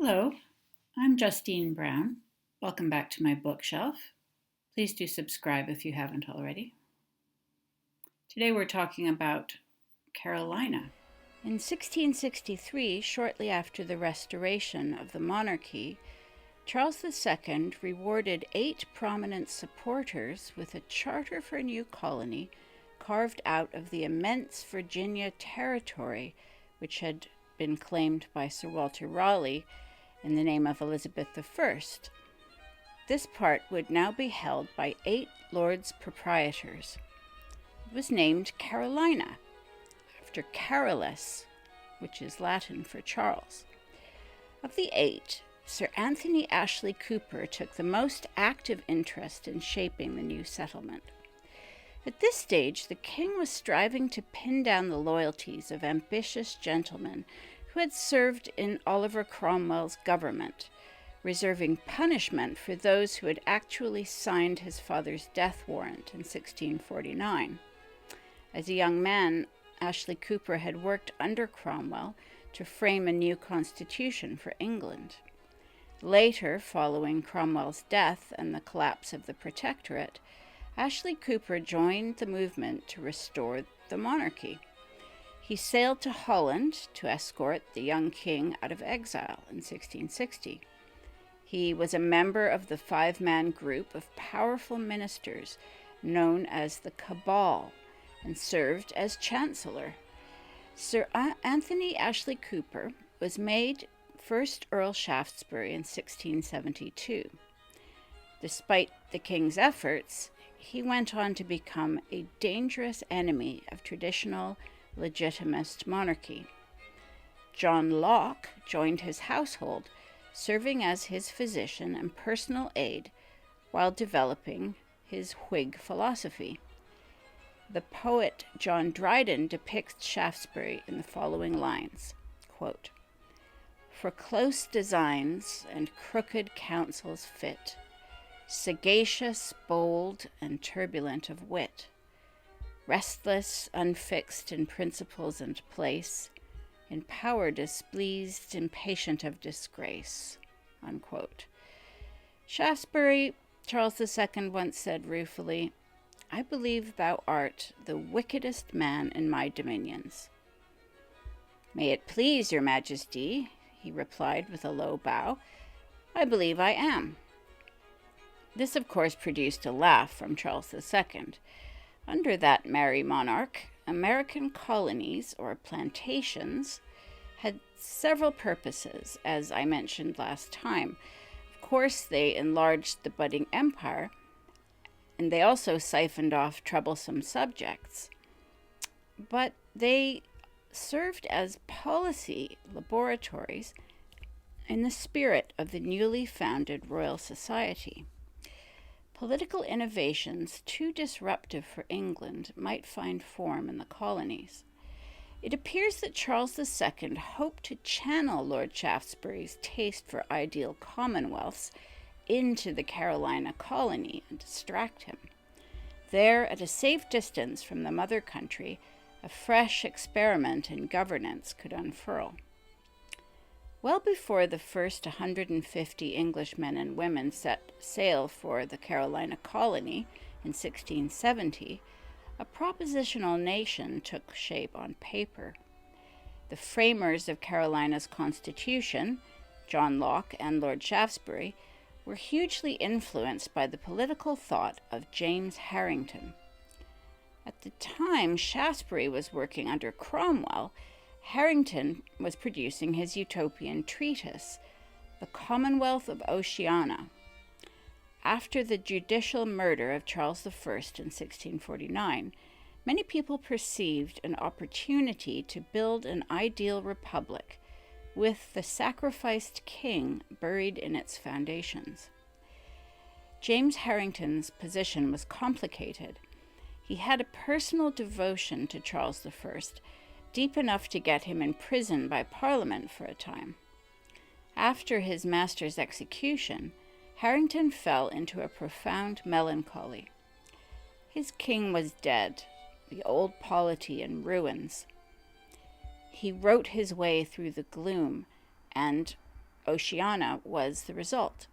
Hello, I'm Justine Brown. Welcome back to my bookshelf. Please do subscribe if you haven't already. Today we're talking about Carolina. In 1663, shortly after the restoration of the monarchy, Charles II rewarded 8 prominent supporters with a charter for a new colony carved out of the immense Virginia territory which had been claimed by Sir Walter Raleigh in the name of Elizabeth I. This part would now be held by 8 Lords Proprietors. It was named Carolina, after Carolus, which is Latin for Charles. Of the 8, Sir Anthony Ashley Cooper took the most active interest in shaping the new settlement. At this stage, the king was striving to pin down the loyalties of ambitious gentlemen who had served in Oliver Cromwell's government, reserving punishment for those who had actually signed his father's death warrant in 1649. As a young man, Ashley Cooper had worked under Cromwell to frame a new constitution for England. Later, following Cromwell's death and the collapse of the Protectorate, Ashley Cooper joined the movement to restore the monarchy. He sailed to Holland to escort the young king out of exile in 1660. He was a member of the 5-man group of powerful ministers known as the Cabal and served as Chancellor. Sir Anthony Ashley Cooper was made first Earl Shaftesbury in 1672. Despite the king's efforts, he went on to become a dangerous enemy of traditional legitimist monarchy. John Locke joined his household, serving as his physician and personal aide while developing his Whig philosophy. The poet John Dryden depicts Shaftesbury in the following lines, quote, "For close designs and crooked counsels fit, sagacious, bold, and turbulent of wit, restless, unfixed in principles and place, in power displeased, impatient of disgrace," unquote. Shaftesbury, Charles II once said ruefully, "I believe thou art the wickedest man in my dominions." "May it please your Majesty," he replied with a low bow, "I believe I am." This, of course, produced a laugh from Charles II. Under that merry monarch, American colonies, or plantations, had several purposes, as I mentioned last time. Of course, they enlarged the budding empire, and they also siphoned off troublesome subjects. But they served as policy laboratories in the spirit of the newly founded Royal Society. Political innovations too disruptive for England might find form in the colonies. It appears that Charles II hoped to channel Lord Shaftesbury's taste for ideal commonwealths into the Carolina colony and distract him. There, at a safe distance from the mother country, a fresh experiment in governance could unfurl. Well before the first 150 Englishmen and women set sail for the Carolina colony in 1670, a propositional nation took shape on paper. The framers of Carolina's constitution, John Locke and Lord Shaftesbury, were hugely influenced by the political thought of James Harrington. At the time Shaftesbury was working under Cromwell, Harrington was producing his Utopian treatise, The Commonwealth of Oceana. After the judicial murder of Charles I in 1649, many people perceived an opportunity to build an ideal republic with the sacrificed king buried in its foundations. James Harrington's position was complicated. He had a personal devotion to Charles I, deep enough to get him imprisoned by Parliament for a time. After his master's execution, Harrington fell into a profound melancholy. His king was dead, the old polity in ruins. He wrote his way through the gloom, and Oceana was the result.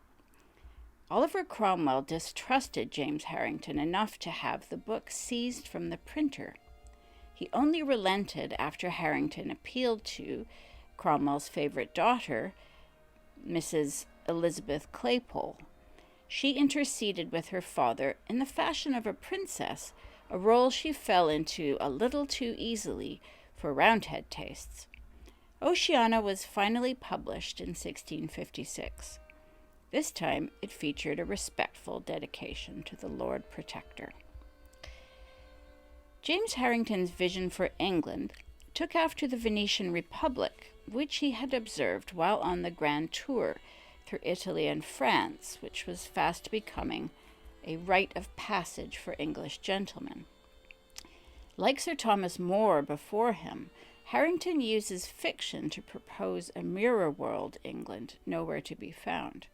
Oliver Cromwell distrusted James Harrington enough to have the book seized from the printer. He only relented after Harrington appealed to Cromwell's favorite daughter, Mrs. Elizabeth Claypole. She interceded with her father in the fashion of a princess, a role she fell into a little too easily for Roundhead tastes. Oceana was finally published in 1656. This time it featured a respectful dedication to the Lord Protector. James Harrington's vision for England took after the Venetian Republic, which he had observed while on the Grand Tour through Italy and France, which was fast becoming a rite of passage for English gentlemen. Like Sir Thomas More before him, Harrington uses fiction to propose a mirror world England nowhere to be found.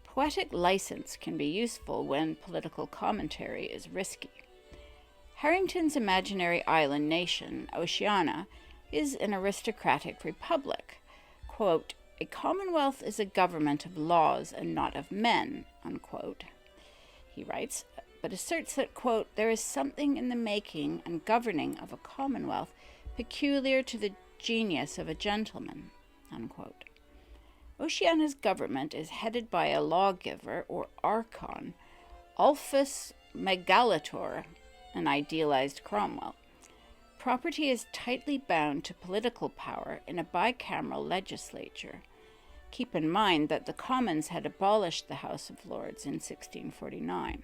Poetic license can be useful when political commentary is risky. Harrington's imaginary island nation, Oceana, is an aristocratic republic. Quote, "A commonwealth is a government of laws and not of men," unquote, he writes, but asserts that, quote, "there is something in the making and governing of a commonwealth peculiar to the genius of a gentleman," unquote. Oceana's government is headed by a lawgiver, or archon, Ulfus Megalator, an idealized Cromwell. Property is tightly bound to political power in a bicameral legislature. Keep in mind that the Commons had abolished the House of Lords in 1649.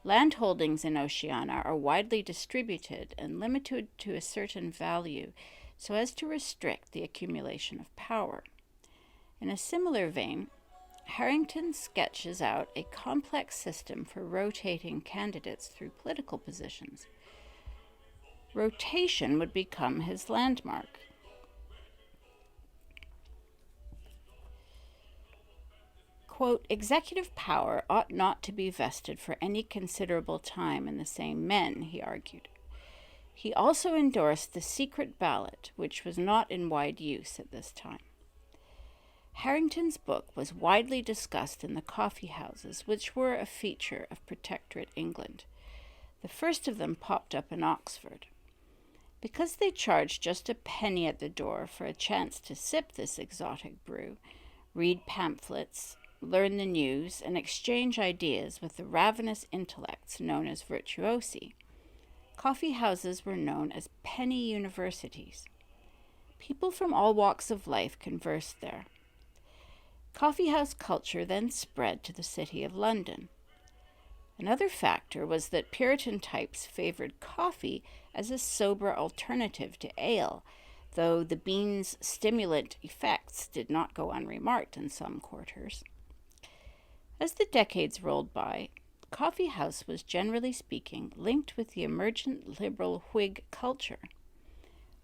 Landholdings in Oceana are widely distributed and limited to a certain value so as to restrict the accumulation of power. In a similar vein, Harrington sketches out a complex system for rotating candidates through political positions. Rotation would become his landmark. Quote, "Executive power ought not to be vested for any considerable time in the same men," he argued. He also endorsed the secret ballot, which was not in wide use at this time. Harrington's book was widely discussed in the coffee houses, which were a feature of Protectorate England. The first of them popped up in Oxford. Because they charged just a penny at the door for a chance to sip this exotic brew, read pamphlets, learn the news, and exchange ideas with the ravenous intellects known as virtuosi, coffee houses were known as penny universities. People from all walks of life conversed there. Coffeehouse culture then spread to the city of London. Another factor was that Puritan types favored coffee as a sober alternative to ale, though the bean's stimulant effects did not go unremarked in some quarters. As the decades rolled by, the coffee house was, generally speaking, linked with the emergent liberal Whig culture,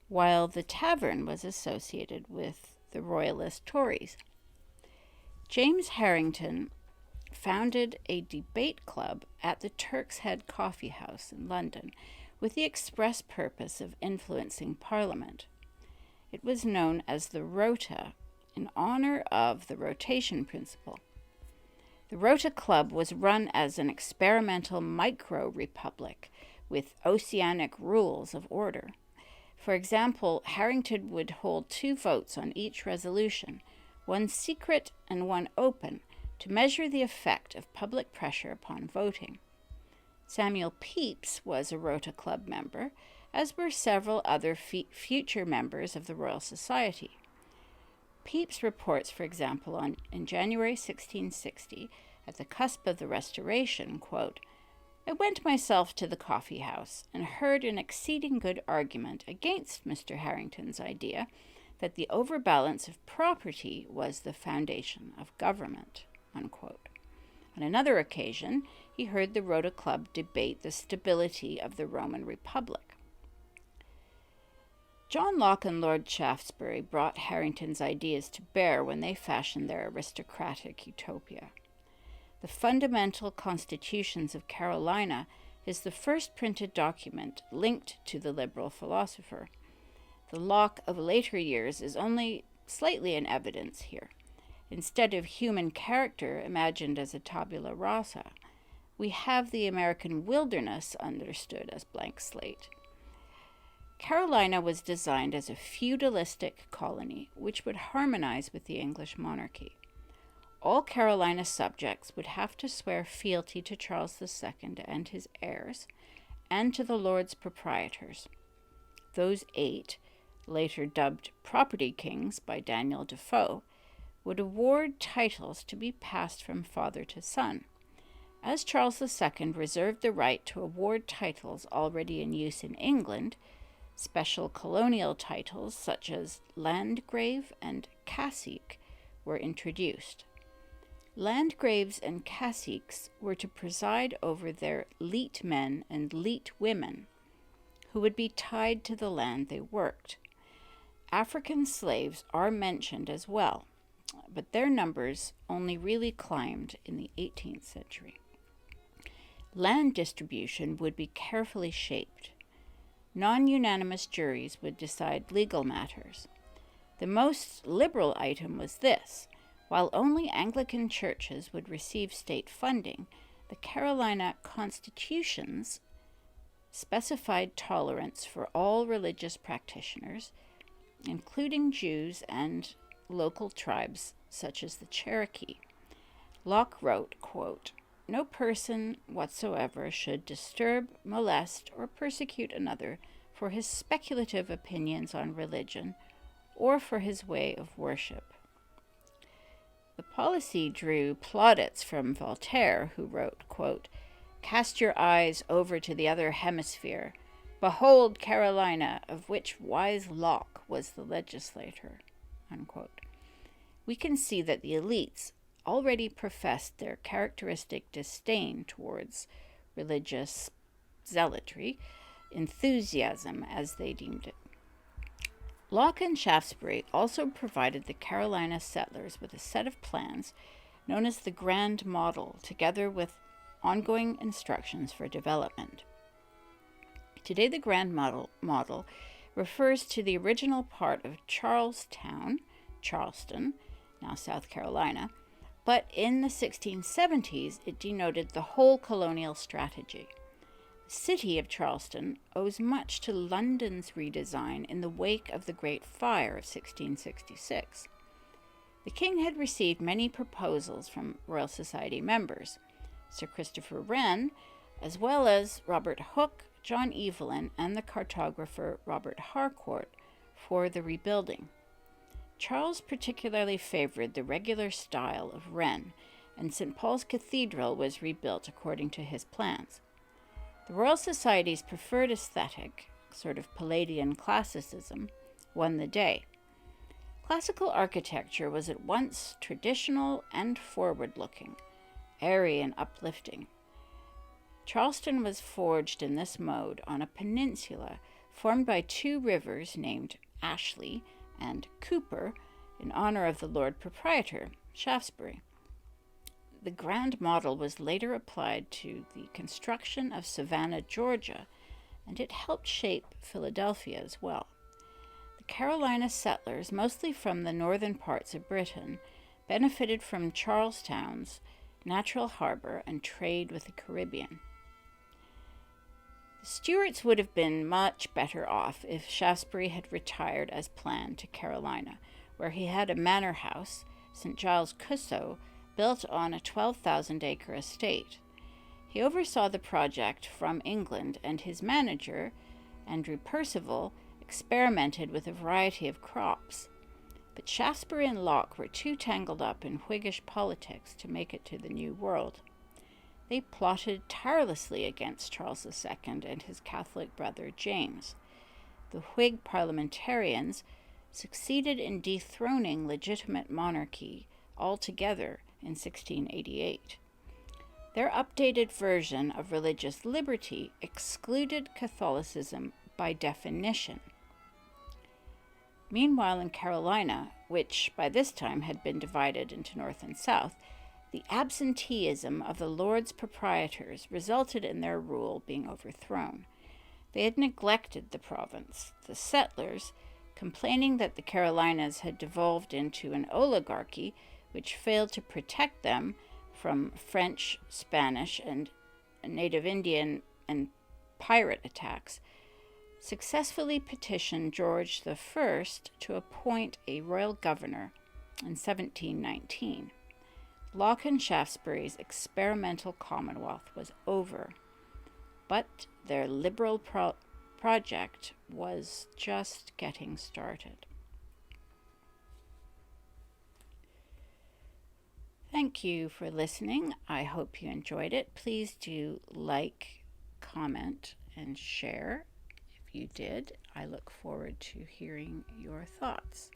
while the tavern was associated with the royalist Tories. James Harrington founded a debate club at the Turk's Head Coffee House in London with the express purpose of influencing Parliament. It was known as the Rota, in honor of the rotation principle. The Rota Club was run as an experimental micro-republic with oceanic rules of order. For example, Harrington would hold 2 votes on each resolution, one secret and one open, to measure the effect of public pressure upon voting. Samuel Pepys was a Rota Club member, as were several other future members of the Royal Society. Pepys reports, for example, in January 1660, at the cusp of the Restoration, quote, "I went myself to the coffee house and heard an exceeding good argument against Mr. Harrington's idea that the overbalance of property was the foundation of government," unquote. On another occasion, he heard the Rota Club debate the stability of the Roman Republic. John Locke and Lord Shaftesbury brought Harrington's ideas to bear when they fashioned their aristocratic Utopia. The Fundamental Constitutions of Carolina is the first printed document linked to the liberal philosopher. The Locke of later years is only slightly in evidence here. Instead of human character imagined as a tabula rasa, we have the American wilderness understood as blank slate. Carolina was designed as a feudalistic colony which would harmonize with the English monarchy. All Carolina subjects would have to swear fealty to Charles II and his heirs, and to the Lords Proprietors. Those 8, later dubbed property kings by Daniel Defoe, would award titles to be passed from father to son. As Charles II reserved the right to award titles already in use in England, special colonial titles such as Landgrave and Cacique were introduced. Landgraves and caciques were to preside over their leet men and leet women, who would be tied to the land they worked. African slaves are mentioned as well, but their numbers only really climbed in the 18th century. Land distribution would be carefully shaped. Non-unanimous juries would decide legal matters. The most liberal item was this: while only Anglican churches would receive state funding, the Carolina constitutions specified tolerance for all religious practitioners, including Jews and local tribes such as the Cherokee. Locke wrote, quote, "No person whatsoever should disturb, molest, or persecute another for his speculative opinions on religion or for his way of worship." The policy drew plaudits from Voltaire, who wrote, quote, "Cast your eyes over to the other hemisphere. Behold Carolina, of which wise Locke was the legislator." Unquote. We can see that the elites already professed their characteristic disdain towards religious zealotry, enthusiasm as they deemed it. Locke and Shaftesbury also provided the Carolina settlers with a set of plans known as the Grand Model, together with ongoing instructions for development. Today, the Grand Model refers to the original part of Charlestown, Charleston, now South Carolina, but in the 1670s it denoted the whole colonial strategy. The city of Charleston owes much to London's redesign in the wake of the Great Fire of 1666. The king had received many proposals from Royal Society members, Sir Christopher Wren, as well as Robert Hooke, John Evelyn, and the cartographer Robert Harcourt, for the rebuilding. Charles particularly favored the regular style of Wren, and St. Paul's Cathedral was rebuilt according to his plans. The Royal Society's preferred aesthetic, sort of Palladian classicism, won the day. Classical architecture was at once traditional and forward-looking, airy and uplifting. Charleston was forged in this mode on a peninsula formed by 2 rivers named Ashley and Cooper in honor of the Lord Proprietor, Shaftesbury. The Grand Model was later applied to the construction of Savannah, Georgia, and it helped shape Philadelphia as well. The Carolina settlers, mostly from the northern parts of Britain, benefited from Charlestown's natural harbor and trade with the Caribbean. The Stuarts would have been much better off if Shaftesbury had retired as planned to Carolina, where he had a manor house, St. Giles Cusseau, built on a 12,000-acre estate. He oversaw the project from England, and his manager, Andrew Percival, experimented with a variety of crops. But Shaftesbury and Locke were too tangled up in Whiggish politics to make it to the New World. They plotted tirelessly against Charles II and his Catholic brother James. The Whig parliamentarians succeeded in dethroning legitimate monarchy altogether in 1688. Their updated version of religious liberty excluded Catholicism by definition. Meanwhile, in Carolina, which by this time had been divided into North and South, the absenteeism of the Lords Proprietors resulted in their rule being overthrown. They had neglected the province. The settlers, complaining that the Carolinas had devolved into an oligarchy, which failed to protect them from French, Spanish, and Native Indian and pirate attacks, successfully petitioned George I to appoint a royal governor in 1719. Locke and Shaftesbury's experimental Commonwealth was over, but their liberal project was just getting started. Thank you for listening. I hope you enjoyed it. Please do like, comment, and share. If you did, I look forward to hearing your thoughts.